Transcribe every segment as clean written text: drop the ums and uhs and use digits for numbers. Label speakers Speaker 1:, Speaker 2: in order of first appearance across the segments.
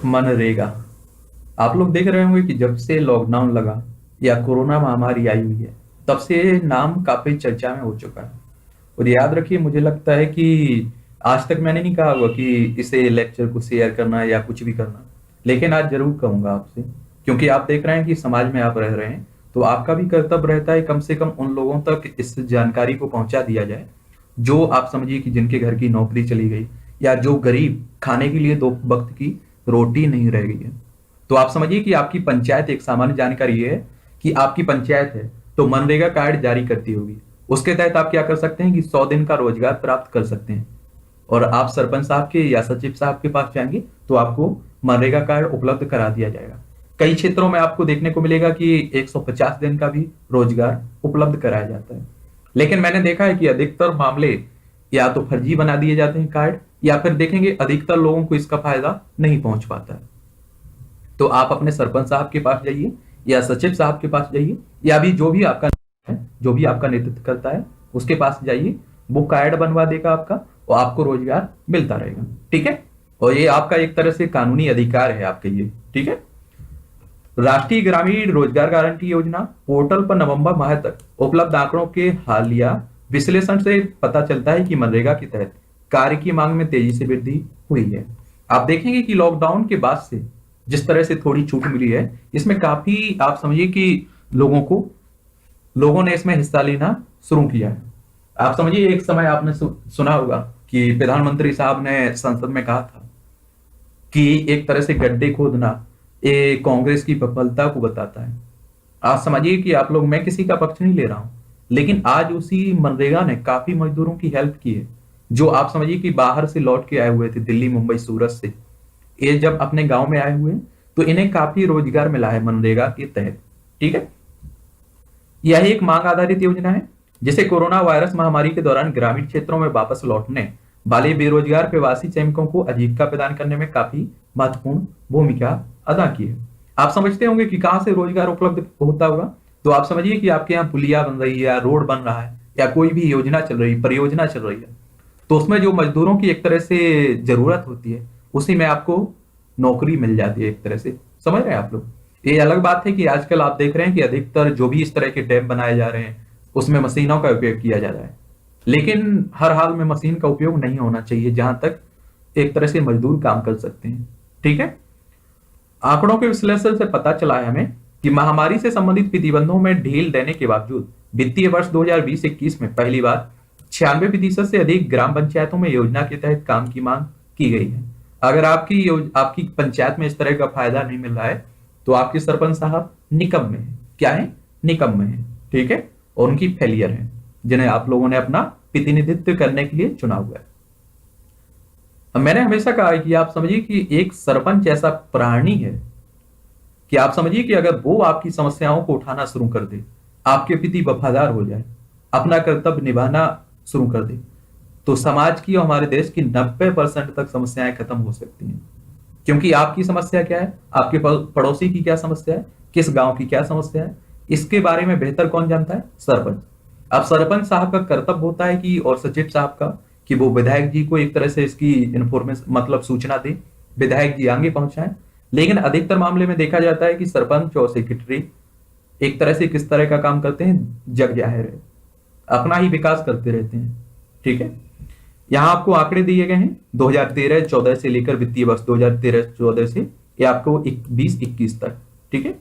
Speaker 1: मनरेगा। आप लोग देख रहे होंगे कि जब से लॉकडाउन लगा या कोरोना महामारी आई हुई है, तब से नाम काफी चर्चा में हो चुका है। और याद रखिए, मुझे लगता है कि आज तक मैंने नहीं कहा होगा कि इसे लेक्चर को शेयर करना या कुछ भी करना, लेकिन आज जरूर कहूंगा आपसे, क्योंकि आप देख रहे हैं कि समाज में आप रह रहे हैं, तो आपका भी कर्तव्य रहता है कम से कम उन लोगों तक इस जानकारी को पहुंचा दिया जाए जो आप समझिए कि जिनके घर की नौकरी चली गई, या जो गरीब खाने के लिए दो वक्त की रोटी नहीं रह गई है। तो आप समझिए कि आपकी पंचायत, एक सामान्य जानकारी ये है कि आपकी पंचायत है तो मनरेगा कार्ड जारी करती होगी। उसके तहत आप क्या कर सकते हैं कि 100 दिन का रोजगार प्राप्त कर सकते हैं। और आप सरपंच साहब के या सचिव साहब के पास जाएंगे तो आपको मनरेगा कार्ड उपलब्ध करा दिया जाएगा। कई क्षेत्रों में आपको देखने को मिलेगा कि 150 दिन का भी रोजगार उपलब्ध कराया जाता है। लेकिन मैंने देखा है कि अधिकतर मामले या तो फर्जी बना दिए जाते हैं कार्ड, या फिर देखेंगे अधिकतर लोगों को इसका फायदा नहीं पहुंच पाता है। तो आप अपने सरपंच साहब के पास जाइए या सचिव साहब के पास जाइए, या भी जो भी आपका है, जो भी आपका नेतृत्व करता है, उसके पास जाइए। वो कार्ड बनवा देगा आपका, और आपको रोजगार मिलता रहेगा। ठीक है। और ये आपका एक तरह से कानूनी अधिकार है आपके लिए। ठीक है। राष्ट्रीय ग्रामीण रोजगार गारंटी योजना पोर्टल पर नवंबर माह तक उपलब्ध आंकड़ों के हालिया विश्लेषण से पता चलता है कि मनरेगा के तहत कार्य की मांग में तेजी से वृद्धि हुई है। आप देखेंगे कि लॉकडाउन के बाद से जिस तरह से थोड़ी छूट मिली है, इसमें काफी आप समझिए कि लोगों ने इसमें हिस्सा लेना शुरू किया है। आप समझिए, एक समय आपने सुना होगा कि प्रधानमंत्री साहब ने संसद में कहा था कि एक तरह से गड्ढे खोदना ये कांग्रेस की विफलता को बताता है। आप समझिए कि आप लोग, मैं किसी का पक्ष नहीं ले रहा हूं, लेकिन आज उसी मनरेगा ने काफी मजदूरों की हेल्प की है, जो आप समझिए कि बाहर से लौट के आए हुए थे, दिल्ली, मुंबई, सूरत से। ये जब अपने गांव में आए हुए तो इन्हें काफी रोजगार मिला है मनरेगा के तहत। ठीक है। यह एक मांग आधारित योजना है जिसे कोरोना वायरस महामारी के दौरान ग्रामीण क्षेत्रों में वापस लौटने वाले बेरोजगार प्रवासी श्रमिकों को आजीविका प्रदान करने में काफी महत्वपूर्ण भूमिका अदा की है। आप समझते होंगे कि कहां से रोजगार उपलब्ध होता होगा। तो आप समझिए कि आपके यहाँ पुलिया बन रही है, या रोड बन रहा है, या कोई भी योजना चल रही, परियोजना चल रही है, तो उसमें जो मजदूरों की एक तरह से जरूरत होती है, उसी में आपको नौकरी मिल जाती है एक तरह से। समझ रहे हैं आप लोग। ये अलग बात है कि आजकल आप देख रहे हैं कि अधिकतर जो भी इस तरह के डैम बनाए जा रहे हैं, उसमें मशीनों का उपयोग किया जा रहा है। लेकिन हर हाल में मशीन का उपयोग नहीं होना चाहिए, जहां तक एक तरह से मजदूर काम कर सकते हैं। ठीक है। आंकड़ों के विश्लेषण से पता चला है हमें कि महामारी से संबंधित प्रतिबंधों में ढील देने के बावजूद वित्तीय वर्ष 2020-21 में पहली बार 96% से अधिक ग्राम पंचायतों में योजना के तहत काम की मांग की गई है। अगर आपकी पंचायत में इस तरह का फायदा नहीं मिल रहा है, तो आपके सरपंच साहब निकम्मे हैं। क्या है? निकम्मे हैं। ठीक है। और उनकी फेलियर है, जिन्हें आप लोगों ने अपना प्रतिनिधित्व करने के लिए चुना हुआ है। मैंने हमेशा कहा है कि आप समझिए कि एक सरपंच ऐसा प्राणी है कि आप समझिए कि अगर वो आपकी समस्याओं को उठाना शुरू कर दे, आपके प्रति वफादार हो जाए, अपना कर्तव्य निभाना शुरू कर दे, तो समाज की और हमारे देश की 90% तक समस्याएं खत्म हो सकती हैं। क्योंकि आपकी समस्या क्या है, आपके पड़ोसी की क्या समस्या है, किस गांव की क्या समस्या है, इसके बारे में बेहतर कौन जानता है? सरपंच। अब सरपंच साहब का कर्तव्य होता है कि, और सचिव साहब का, कि वो विधायक जी को एक तरह से इसकी इंफॉर्मेशन, मतलब सूचना दे, विधायक जी आगे पहुंचाएं। लेकिन अधिकतर मामले में देखा जाता है कि सरपंच और सेक्रेटरी एक तरह से किस तरह का काम करते हैं, जग जाहिर है, अपना ही विकास करते रहते हैं। ठीक है। यहाँ आपको आंकड़े दिए गए हैं 2013-14 से लेकर वित्तीय वर्ष 2013-14 से ये आपको 20-21 तक। ठीक है।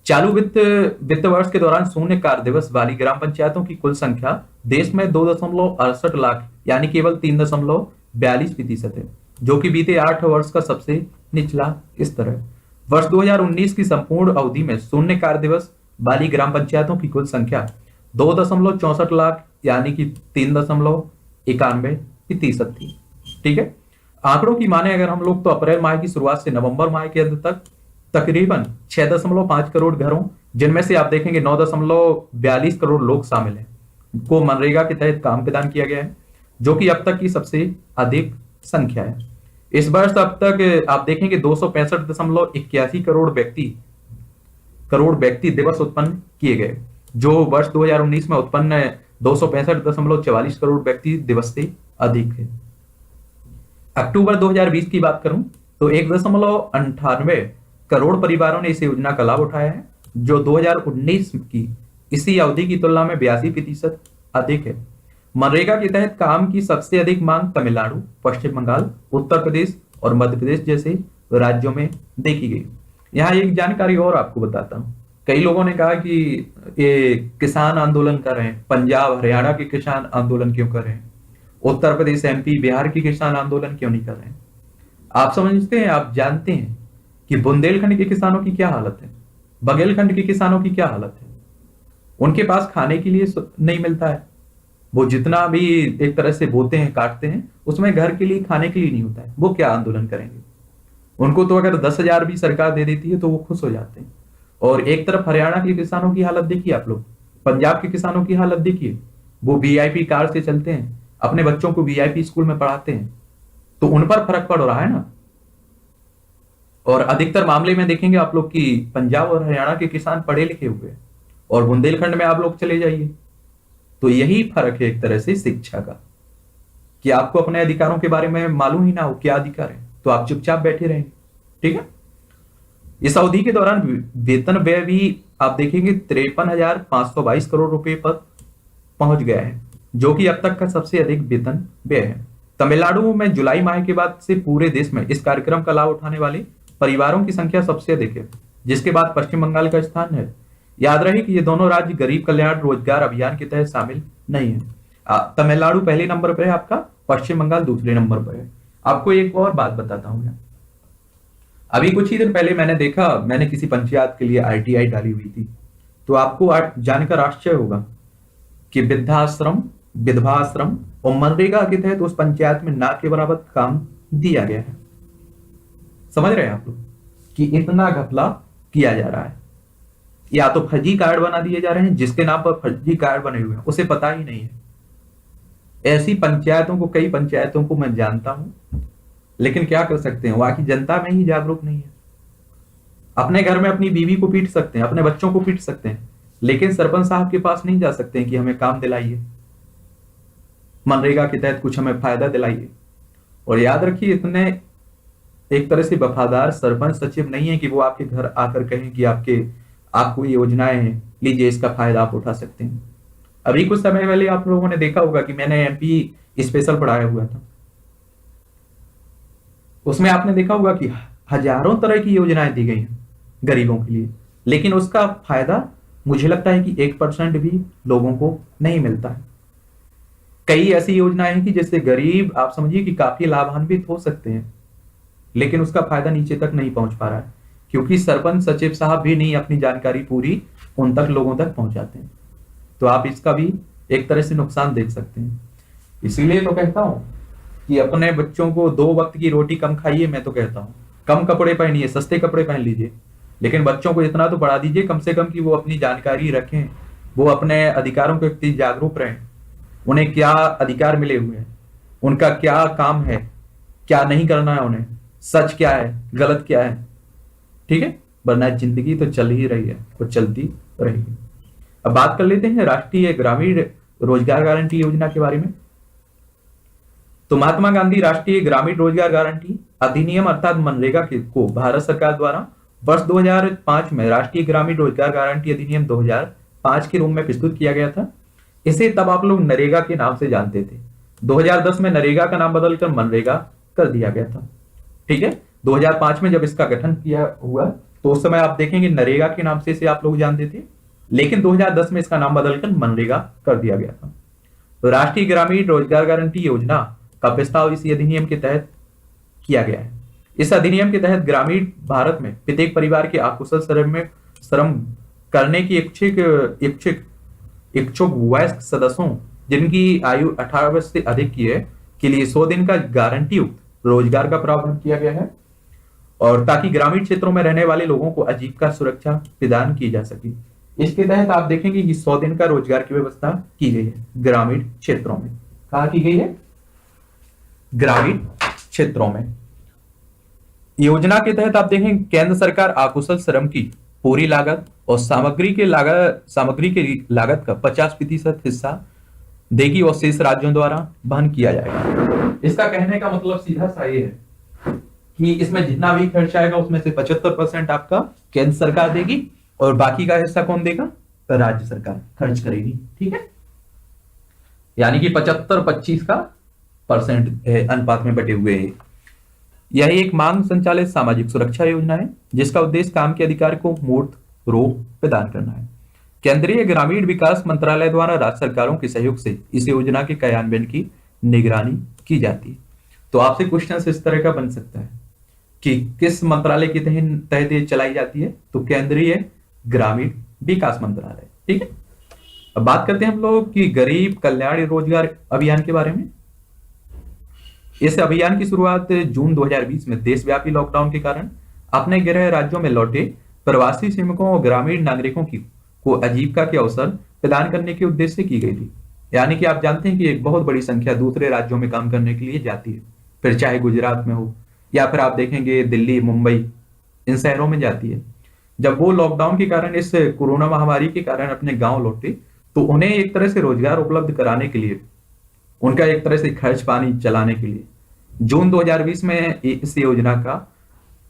Speaker 1: चालू वित्त वर्ष के दौरान शून्य कार्य दिवस वाली ग्राम पंचायतों की कुल संख्या देश में 2.68 लाख, यानी केवल 3.42% है, जो कि बीते 8 वर्ष का सबसे निचला स्तर है। वर्ष 2019 की संपूर्ण अवधि में शून्य कार्य दिवस वाली ग्राम पंचायतों की कुल संख्या 2.64 लाख, यानी कि 3.91% थी। ठीक है। आंकड़ों की माने अगर हम लोग, तो अप्रैल माह की शुरुआत से नवंबर माह के अंत तक तकरीबन 6.5 करोड़ घरों, जिनमें से आप देखेंगे 9.42 करोड़ लोग शामिल हैं, को मनरेगा के तहत काम प्रदान किया गया है, जो कि अब तक की सबसे अधिक संख्या है। इस वर्ष अब तक आप देखेंगे 265.81 करोड़ व्यक्ति दिवस उत्पन्न किए गए, जो वर्ष 2019 में उत्पन्न 265.44 करोड़ व्यक्ति दिवस से अधिक है। अक्टूबर 2020 की बात करूं तो 1.98 करोड़ परिवारों ने इस योजना का लाभ उठाया है, जो 2019 की इसी अवधि की तुलना में 82% अधिक है। मनरेगा के तहत काम की सबसे अधिक मांग तमिलनाडु, पश्चिम बंगाल, उत्तर प्रदेश और मध्य प्रदेश जैसे राज्यों में देखी गई। यहाँ एक जानकारी और आपको बताता हूँ। कई लोगों ने कहा कि ये किसान आंदोलन कर रहे हैं, पंजाब हरियाणा के किसान आंदोलन क्यों कर रहे हैं, उत्तर प्रदेश एमपी बिहार के किसान आंदोलन क्यों नहीं कर रहे हैं। आप समझते हैं, आप जानते हैं कि बुंदेलखंड के किसानों की क्या हालत है, बघेलखंड के किसानों की क्या हालत है। उनके पास खाने के लिए नहीं मिलता है। वो जितना भी एक तरह से बोते हैं, काटते हैं, उसमें घर के लिए खाने के लिए नहीं होता है। वो क्या आंदोलन करेंगे। उनको तो अगर 10,000 भी सरकार दे देती है तो वो खुश हो जाते हैं। और एक तरफ हरियाणा के किसानों की हालत देखिए आप लोग, पंजाब के किसानों की हालत देखिए। वो वीआईपी कार से चलते हैं, अपने बच्चों को वीआईपी स्कूल में पढ़ाते हैं, तो उन पर फर्क पड़ रहा है ना। और अधिकतर मामले में देखेंगे आप लोग कि पंजाब और हरियाणा के किसान पढ़े लिखे हुए हैं, और बुंदेलखंड में आप लोग चले जाइए तो यही फर्क है एक तरह से शिक्षा का, कि आपको अपने अधिकारों के बारे में मालूम ही ना हो क्या अधिकार है, तो आप चुपचाप बैठे रहेंगे। ठीक है। इस अवधि के दौरान वेतन व्यय भी आप देखेंगे 53,522 करोड़ रुपए पर पहुंच गया है, जो कि अब तक का सबसे अधिक वेतन व्यय है। तमिलनाडु में जुलाई माह के बाद से पूरे देश में इस कार्यक्रम का लाभ उठाने वाले परिवारों की संख्या सबसे अधिक है, जिसके बाद पश्चिम बंगाल का स्थान है। याद रहे कि ये दोनों राज्य गरीब कल्याण रोजगार अभियान के तहत शामिल नहीं है। तमिलनाडु पहले नंबर पर है आपका, पश्चिम बंगाल दूसरे नंबर पर है। आपको एक और बात बताता हूं मैं। अभी कुछ ही दिन पहले मैंने देखा, मैंने किसी पंचायत के लिए आईटीआई डाली हुई थी, तो आपको जानकर आश्चर्य होगा कि वृद्धाश्रम, विधवाश्रम और मनरेगा के तहत उस पंचायत में ना के बराबर काम दिया गया है। समझ रहे हैं आप लोग कि इतना घपला किया जा रहा है। या तो फर्जी कार्ड बना दिए जा रहे हैं, जिसके नाम पर फर्जी कार्ड बने हुए हैं उसे पता ही नहीं है। ऐसी पंचायतों को, कई पंचायतों को मैं जानता हूं, लेकिन क्या कर सकते हैं, वहां की जनता में ही जागरूक नहीं है। अपने घर में अपनी बीवी को पीट सकते हैं, अपने बच्चों को पीट सकते हैं, लेकिन सरपंच साहब के पास नहीं जा सकते हैं कि हमें काम दिलाइए, मनरेगा के तहत कुछ हमें फायदा दिलाइए। और याद रखिए, इतने एक तरह से वफादार सरपंच सचिव नहीं है कि वो आपके घर आकर कहें कि आपको ये योजनाएं हैं, लीजिए इसका फायदा आप उठा सकते हैं। अभी कुछ समय पहले आप लोगों ने देखा होगा कि मैंने एमपी स्पेशल पढ़ाया हुआ था, उसमें आपने देखा होगा कि हजारों तरह की योजनाएं दी गई हैं गरीबों के लिए, लेकिन उसका फायदा मुझे लगता है कि 1% भी लोगों को नहीं मिलता है। कई ऐसी योजनाएं हैं कि जिससे गरीब, आप समझिए कि काफी लाभान्वित हो सकते हैं, लेकिन उसका फायदा नीचे तक नहीं पहुंच पा रहा है, क्योंकि सरपंच सचिव साहब भी नहीं अपनी जानकारी पूरी उन तक, लोगों तक पहुंचाते हैं। तो आप इसका भी एक तरह से नुकसान देख सकते हैं। इसीलिए तो कहता हूं कि अपने बच्चों को 2 वक्त की रोटी कम खाइए। मैं तो कहता हूं कम कपड़े पहनिए, सस्ते कपड़े पहन लीजिए, लेकिन बच्चों को इतना तो पढ़ा दीजिए कम से कम कि वो अपनी जानकारी रखें, वो अपने अधिकारों के प्रति जागरूक रहें, उन्हें क्या अधिकार मिले हुए हैं, उनका क्या काम है, क्या नहीं करना है उन्हें, सच क्या है, गलत क्या है। ठीक है, वरना जिंदगी तो चल ही रही है, वो चलती रहेगी। अब बात कर लेते हैं राष्ट्रीय ग्रामीण रोजगार गारंटी योजना के बारे में। तो महात्मा गांधी राष्ट्रीय ग्रामीण रोजगार गारंटी अधिनियम अर्थात मनरेगा को भारत सरकार द्वारा वर्ष 2005 में राष्ट्रीय ग्रामीण रोजगार गारंटी अधिनियम 2005 के रूप में प्रस्तुत किया गया था। इसे तब आप लोग नरेगा के नाम से जानते थे। 2010 में नरेगा का नाम बदलकर मनरेगा कर दिया गया था। ठीक है, 2005 में जब इसका गठन किया हुआ तो उस समय आप देखेंगे नरेगा के नाम से इसे आप लोग जानते थे, लेकिन 2010 में इसका नाम बदलकर मनरेगा कर दिया गया था। तो राष्ट्रीय ग्रामीण रोजगार गारंटी योजना का प्रस्ताव इस अधिनियम के तहत किया गया है। इस अधिनियम के तहत ग्रामीण भारत में प्रत्येक परिवार के अकुशल श्रम करने की इच्छुक वयस्क सदस्यों जिनकी आयु 18 वर्ष से अधिक की है के लिए 100 दिन का गारंटी युक्त रोजगार का प्रावधान किया गया है, और ताकि ग्रामीण क्षेत्रों में रहने वाले लोगों को आजीविका सुरक्षा प्रदान की जा सके। इसके तहत आप देखेंगे कि 100 दिन का रोजगार की व्यवस्था की गई है ग्रामीण क्षेत्रों में। कहा की गई है? ग्रामीण क्षेत्रों में। योजना के तहत आप देखें केंद्र सरकार अकुशल श्रम की पूरी लागत और सामग्री की लागत का 50% हिस्सा देगी और शेष राज्यों द्वारा वहन किया जाएगा। इसका कहने का मतलब सीधा सा ये है कि इसमें जितना भी खर्च आएगा उसमें से 75% आपका केंद्र सरकार देगी और बाकी का हिस्सा कौन देगा? राज्य सरकार खर्च करेगी। ठीक है, यानी कि 75-25 का परसेंट अनुपात में बटे हुए है। यह एक मांग संचालित सामाजिक सुरक्षा योजना है जिसका उद्देश्य काम के अधिकार को मूर्त रूप प्रदान करना है। केंद्रीय ग्रामीण विकास मंत्रालय द्वारा राज्य सरकारों के सहयोग से इस योजना के कार्यान्वयन की निगरानी की जाती है। तो आपसे क्वेश्चन इस तरह का बन सकता है कि किस मंत्रालय के तहत ये चलाई जाती है? तो केंद्रीय ग्रामीण विकास मंत्रालय। ठीक है, अब बात करते हैं हम लोग कि गरीब कल्याण रोजगार अभियान के बारे में। इस अभियान की शुरुआत जून 2020 में देशव्यापी लॉकडाउन के कारण अपने गृह राज्यों में लौटे प्रवासी श्रमिकों और ग्रामीण नागरिकों को आजीविका के अवसर प्रदान करने के उद्देश्य से की गई थी। यानी कि आप जानते हैं कि एक बहुत बड़ी संख्या दूसरे राज्यों में काम करने के लिए जाती है, फिर चाहे गुजरात में हो या फिर आप देखेंगे दिल्ली, मुंबई, इन शहरों में जाती है। जब वो लॉकडाउन के कारण, इस कोरोना महामारी के कारण अपने गांव लौटे तो उन्हें एक तरह से रोजगार उपलब्ध कराने के लिए, उनका एक तरह से खर्च पानी चलाने के लिए जून 2020 में इस योजना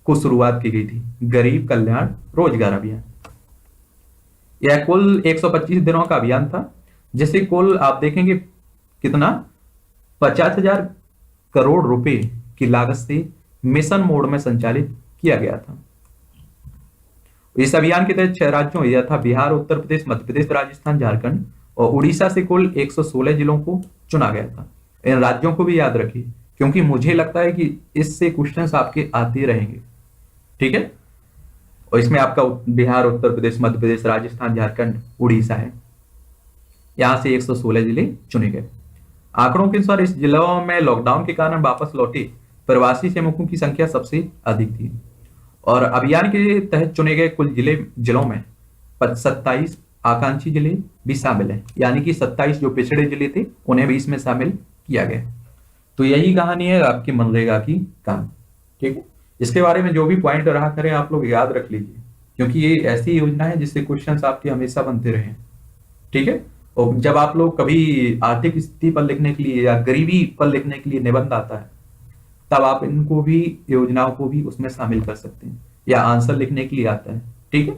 Speaker 1: को शुरुआत की गई थी, गरीब कल्याण रोजगार अभियान। यह कुल 125 दिनों का अभियान था जिसे कुल आप देखेंगे कितना 50,000 करोड़ रुपए की लागत से मिशन मोड में संचालित किया गया था। इस अभियान के तहत 6 राज्यों यथा बिहार, उत्तर प्रदेश, मध्य प्रदेश, राजस्थान, झारखंड और उड़ीसा से कुल 116 जिलों को चुना गया था। इन राज्यों को भी याद रखिए क्योंकि मुझे लगता है कि इससे क्वेश्चंस आपके आते रहेंगे। ठीक है, और इसमें आपका बिहार, उत्तर प्रदेश, मध्य प्रदेश, राजस्थान, झारखंड, उड़ीसा है। यहां से 116 जिले चुने गए। आंकड़ों के अनुसार इस जिलों में लॉकडाउन के कारण वापस लौटे प्रवासी श्रमिकों की संख्या सबसे अधिक थी और अभियान के तहत चुने गए कुल जिलों में 27 आकांक्षी जिले भी शामिल हैं, यानी कि 27 जो पिछड़े जिले थे उन्हें भी इसमें शामिल किया गया। तो यही कहानी है आपकी मनरेगा की काम। ठीक है, इसके बारे में जो भी पॉइंट रहा करें आप लोग याद रख लीजिए क्योंकि ये ऐसी योजना है जिससे क्वेश्चंस आपके हमेशा बनते रहे। ठीक है, और जब आप लोग कभी आर्थिक स्थिति पर लिखने के लिए या गरीबी पर लिखने के लिए निबंध आता है तब आप इनको भी, योजनाओं को भी उसमें शामिल कर सकते हैं, या आंसर लिखने के लिए आता है। ठीक है।